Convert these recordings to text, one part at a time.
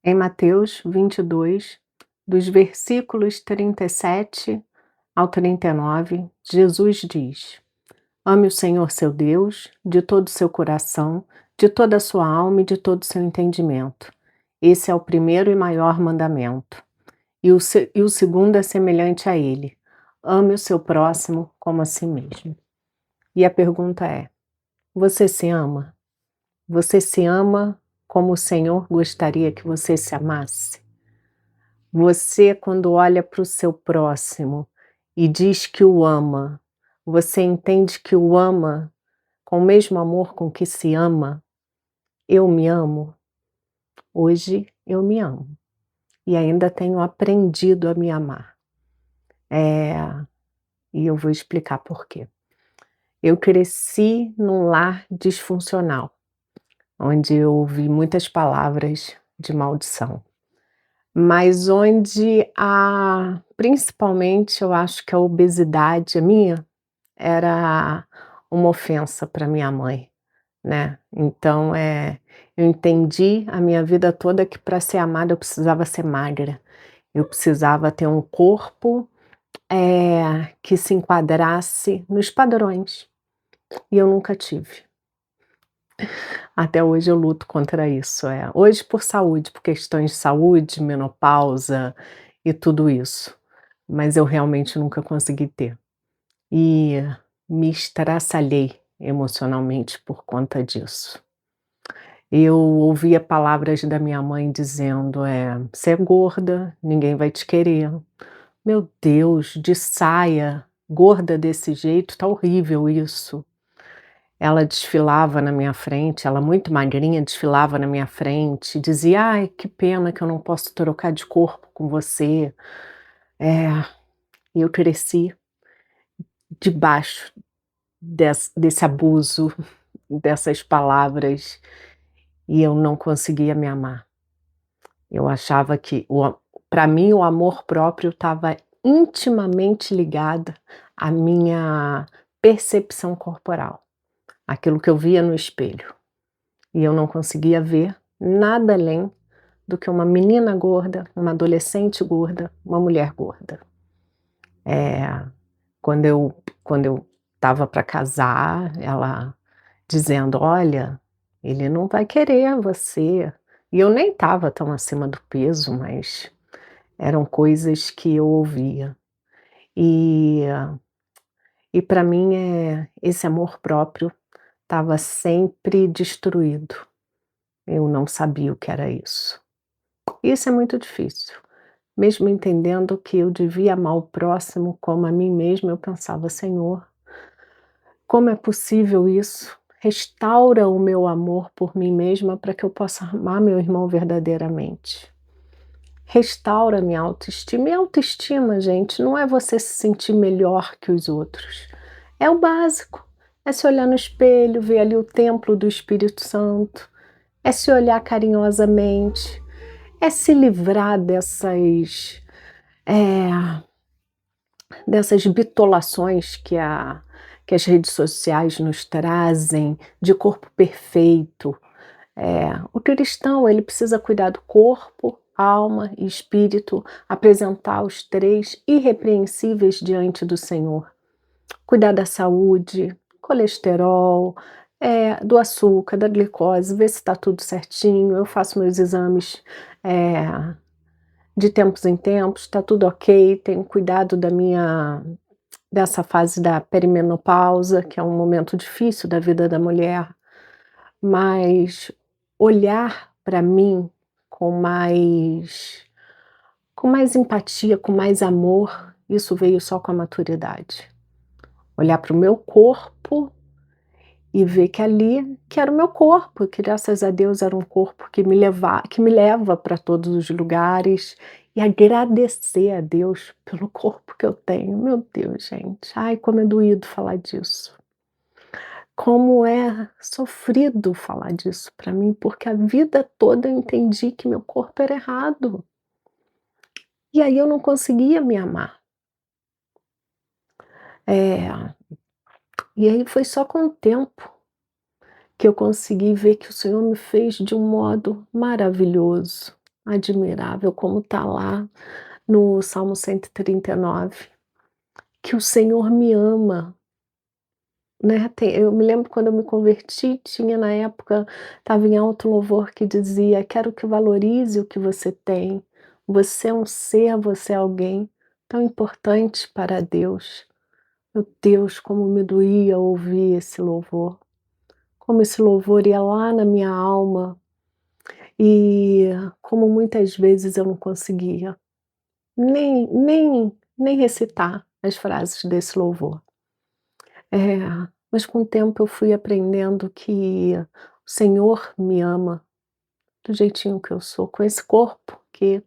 Em Mateus 22, dos versículos 37 ao 39, Jesus diz: Ame o Senhor seu Deus de todo o seu coração, de toda a sua alma e de todo o seu entendimento. Esse é o primeiro e maior mandamento. E o segundo é semelhante a ele: ame o seu próximo como a si mesmo. E a pergunta é: você se ama? Você se ama como o Senhor gostaria que você se amasse? Você, quando olha para o seu próximo e diz que o ama, você entende que o ama com o mesmo amor com que se ama? Eu me amo? Hoje eu me amo e ainda tenho aprendido a me amar. Eh, e eu vou explicar por quê. Eu cresci num lar disfuncional, onde eu ouvi muitas palavras de maldição. Mas onde principalmente eu acho que a obesidade, a minha, era uma ofensa para minha mãe, né. Então, eu entendi a minha vida toda que para ser amada eu precisava ser magra, eu precisava ter um corpo, que se enquadrasse nos padrões, e eu nunca tive. Até hoje eu luto contra isso, hoje por saúde, por questões de saúde, menopausa e tudo isso, mas eu realmente nunca consegui ter. E me estraçalhei emocionalmente por conta disso. Eu ouvia palavras da minha mãe dizendo, "Você é gorda, ninguém vai te querer". Meu Deus, de saia, gorda desse jeito, tá horrível isso. Ela desfilava na minha frente, ela muito magrinha, desfilava na minha frente, dizia: "Ai, que pena que eu não posso trocar de corpo com você". É, e eu cresci debaixo desse abuso, dessas palavras, e eu não conseguia me amar. Eu achava que para mim o amor próprio estava intimamente ligado à minha percepção corporal, aquilo que eu via no espelho. E eu não conseguia ver nada além do que uma menina gorda, uma adolescente gorda, uma mulher gorda. Eh, quando eu estava para casar, ela dizendo: "Olha, ele não vai querer você". E eu nem estava tão acima do peso, mas eram coisas que eu ouvia. E para mim, esse amor próprio estava sempre destruído. Eu não sabia o que era isso. Isso é muito difícil. Mesmo entendendo que eu devia amar o próximo como a mim mesma, eu pensava: "Senhor, como é possível isso? Restaura o meu amor por mim mesma para que eu possa amar meu irmão verdadeiramente. Restaura minha autoestima". E autoestima, gente, não é você se sentir melhor que os outros. É o básico. É se olhar no espelho, ver ali o templo do Espírito Santo, é se olhar carinhosamente, é se livrar eh, dessas bitolações que as redes sociais nos trazem, de corpo perfeito. O cristão, ele precisa cuidar do corpo, alma e espírito, apresentar os 3 irrepreensíveis diante do Senhor. Cuidar da saúde, colesterol, do açúcar, da glicose, ver se está tudo certinho. Eu faço meus exames, eh, de tempos em tempos, está tudo ok, tenho cuidado dessa fase da perimenopausa, que é um momento difícil da vida da mulher, mas olhar para mim com mais com mais empatia, com mais amor, isso veio só com a maturidade. Olhar para o meu corpo e ver que ali, que era o meu corpo, que graças a Deus era um corpo que me leva para todos os lugares, e agradecer a Deus pelo corpo que eu tenho. Meu Deus, gente, ai como é doído falar disso. Como é sofrido falar disso para mim, porque a vida toda eu entendi que meu corpo era errado. E aí eu não conseguia me amar. É, e aí foi só com o tempo que eu consegui ver que o Senhor me fez de um modo maravilhoso. admirável, como está lá no Salmo 139, que o Senhor me ama, né. Eu me lembro quando eu me converti, tinha na época, estava em alto louvor que dizia: "Quero que valorize o que você tem, você é um ser, você é alguém tão importante para Deus". Meu Deus, como me doía ouvir esse louvor, como esse louvor ia lá na minha alma, e como muitas vezes eu não conseguia nem recitar as frases desse louvor. É, mas com o tempo eu fui aprendendo que o Senhor me ama do jeitinho que eu sou, com esse corpo que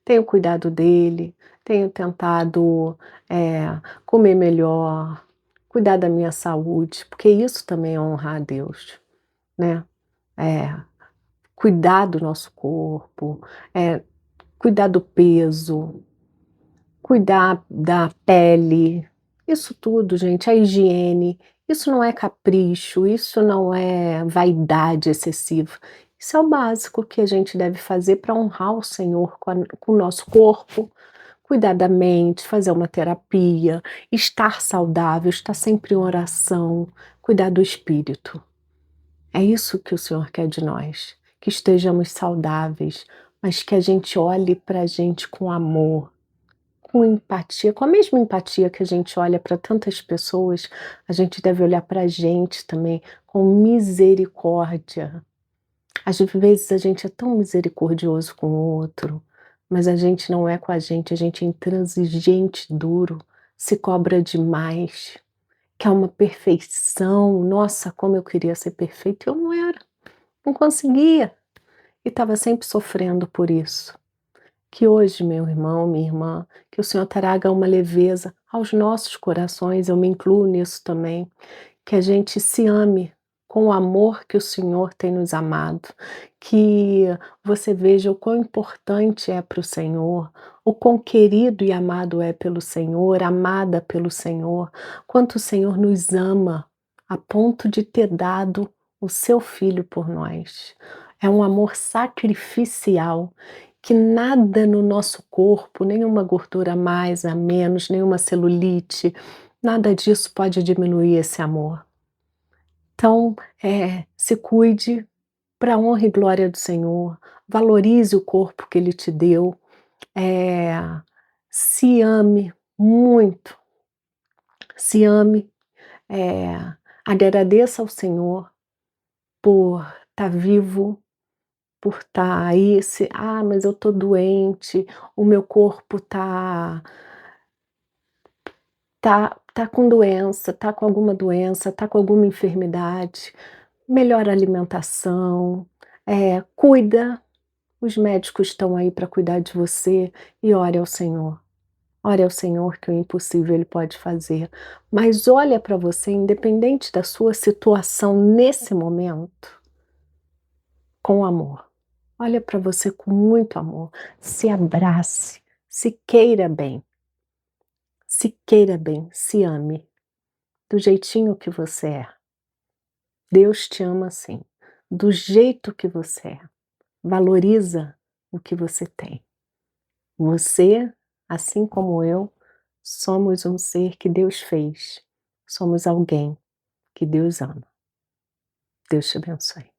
tenho cuidado dele, tenho tentado, comer melhor, cuidar da minha saúde, porque isso também é honrar a Deus, né. É, cuidar do nosso corpo, cuidar do peso, cuidar da pele, isso tudo, gente, a higiene, isso não é capricho, isso não é vaidade excessiva, isso é o básico que a gente deve fazer para honrar o Senhor com o nosso corpo, cuidar da mente, fazer uma terapia, estar saudável, estar sempre em oração, cuidar do espírito. É isso que o Senhor quer de nós, que estejamos saudáveis, mas que a gente olhe para a gente com amor, com empatia, com a mesma empatia que a gente olha para tantas pessoas, a gente deve olhar para a gente também com misericórdia. Às vezes a gente é tão misericordioso com o outro, mas a gente não é com a gente é intransigente, duro, se cobra demais, quer uma perfeição. Nossa, como eu queria ser perfeito, eu não era, não conseguia, e estava sempre sofrendo por isso. Que hoje, meu irmão, minha irmã, que o Senhor traga uma leveza aos nossos corações, eu me incluo nisso também, que a gente se ame com o amor que o Senhor tem nos amado, que você veja o quão importante é para o Senhor, o quão querido e amado é pelo Senhor, amada pelo Senhor, quanto o Senhor nos ama, a ponto de ter dado o seu filho por nós. É um amor sacrificial, que nada no nosso corpo, nenhuma gordura a mais, a menos, nenhuma celulite, nada disso pode diminuir esse amor. Então, se cuide para a honra e glória do Senhor, valorize o corpo que Ele te deu, eh, se ame muito, se ame, eh, agradeça ao Senhor por estar vivo, por estar aí, "Ah, mas eu estou doente, o meu corpo tá com doença, tá com alguma doença, tá com alguma enfermidade", melhora a alimentação, cuida, os médicos estão aí para cuidar de você, e ore ao Senhor. Ore ao Senhor que o impossível Ele pode fazer, mas olha para você, independente da sua situação nesse momento, com amor. Olha para você com muito amor, se abrace, se queira bem, se ame, do jeitinho que você é. Deus te ama assim, do jeito que você é. Valoriza o que você tem. Você, assim como eu, somos um ser que Deus fez. Somos alguém que Deus ama. Deus te abençoe.